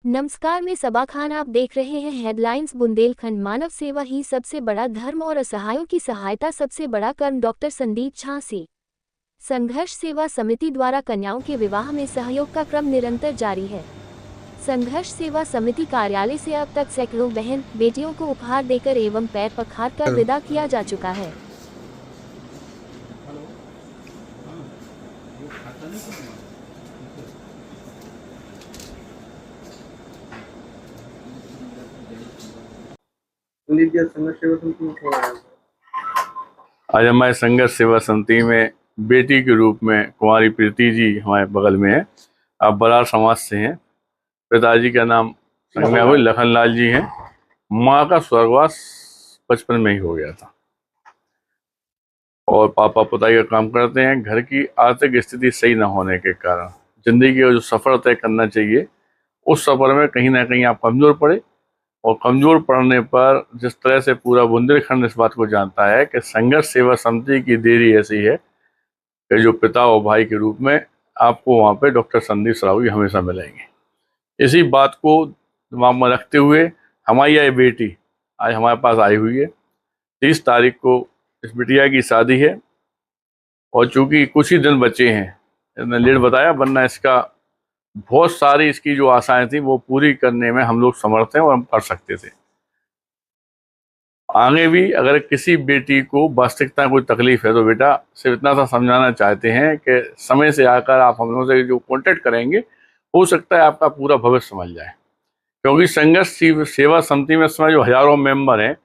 नमस्कार, मैं सबा खान। आप देख रहे हैं हेडलाइंस। बुंदेलखंड। मानव सेवा ही सबसे बड़ा धर्म और असहायों की सहायता सबसे बड़ा कर्म। डॉक्टर संदीप झांसी। संघर्ष सेवा समिति द्वारा कन्याओं के विवाह में सहयोग का क्रम निरंतर जारी है। संघर्ष सेवा समिति कार्यालय से अब तक सैकड़ों बहन बेटियों को उपहार देकर एवं पैर पखार कर विदा किया जा चुका है। आज हमारे संघर्ष सेवा समिति में बेटी के रूप में कुमारी प्रीति जी हमारे बगल में है। आप बरार समाज से हैं। पिताजी का नाम लखनलाल जी हैं। माँ का स्वर्गवास बचपन में ही हो गया था और पापा पुताई का काम करते हैं। घर की आर्थिक स्थिति सही न होने के कारण जिंदगी का जो सफर तय करना चाहिए उस सफर में कहीं ना कहीं आप कमजोर पड़े और कमजोर पड़ने पर जिस तरह से पूरा बुंदेलखंड इस बात को जानता है कि संघर्ष सेवा समिति की देरी ऐसी है कि जो पिता और भाई के रूप में आपको वहाँ पे डॉक्टर संदीप सरावगी हमेशा मिलेंगे। इसी बात को दिमाग में रखते हुए हमारी यह बेटी आज हमारे पास आई हुई है। 30 तारीख को इस बिटिया की शादी है और चूंकि कुछ ही दिन बचे हैं, इसने लेट बताया, वरना इसका बहुत सारी इसकी जो आशाएं थी वो पूरी करने में हम लोग समर्थ हैं और हम कर सकते थे। आगे भी अगर किसी बेटी को वास्तविकता कोई तकलीफ है तो बेटा सिर्फ इतना सा समझाना चाहते हैं कि समय से आकर आप हम लोगों से जो कांटेक्ट करेंगे हो सकता है आपका पूरा भविष्य समझ जाए। क्योंकि संघर्ष सेवा समिति में इस समय जो हजारों मेंबर हैं,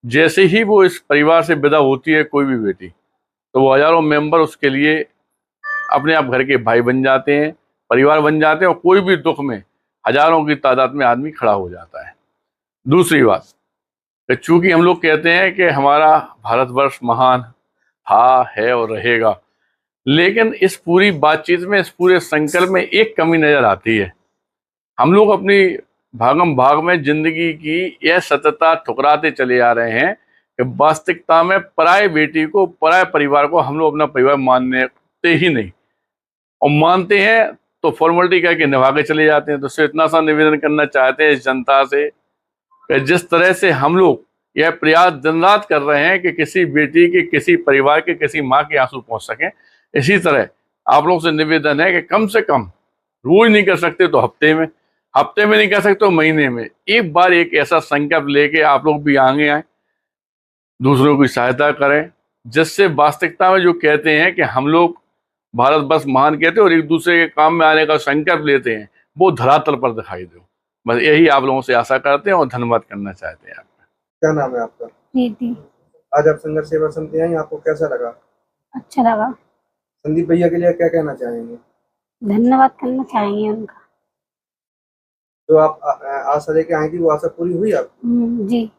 जैसे ही वो इस परिवार से विदा होती है कोई भी बेटी, तो वो हजारों मेंबर उसके लिए अपने आप घर के भाई बन जाते हैं, परिवार बन जाते हैं और कोई भी दुख में हजारों की तादाद में आदमी खड़ा हो जाता है। दूसरी बात, चूंकि हम लोग कहते हैं कि हमारा भारतवर्ष महान था, है और रहेगा, लेकिन इस पूरी बातचीत में, इस पूरे संकल्प में एक कमी नजर आती है। हम लोग अपनी भागम भाग में जिंदगी की यह सततता ठुकराते चले आ रहे हैं कि वास्तविकता में पराय बेटी को, पराय परिवार को हम लोग अपना परिवार मानते ही नहीं, और मानते हैं तो फॉर्मेलिटी करके निभा के चले जाते हैं। तो सिर्फ इतना सा निवेदन करना चाहते हैं इस जनता से कि जिस तरह से हम लोग यह प्रयास दिन रात कर रहे हैं कि किसी बेटी के, किसी परिवार के, किसी माँ के आंसू पहुंच सकें, इसी तरह आप लोगों से निवेदन है कि कम से कम रोज नहीं कर सकते तो हफ्ते में नहीं कर सकते तो महीने में एक बार एक ऐसा संकल्प लेके आप लोग भी आगे आए, दूसरों की सहायता करें, जिससे वास्तविकता में जो कहते हैं कि हम लोग भारत बस महान कहते हैं और एक दूसरे के काम में आने का संकल्प लेते हैं, वो धरातल पर दिखाई दो। बस यही आप लोगों से आशा करते हैं और धन्यवाद करना चाहते हैं। आपका क्या नाम है आपका? प्रीति। आज आप संघर्ष सेवा समिति आई, आपको कैसा लगा? अच्छा लगा। संदीप भैया के लिए क्या कहना चाहेंगे? धन्यवाद करना चाहेंगे उनका। जो आप आशा लेके आई थी वो आशा पूरी हुई आप? जी।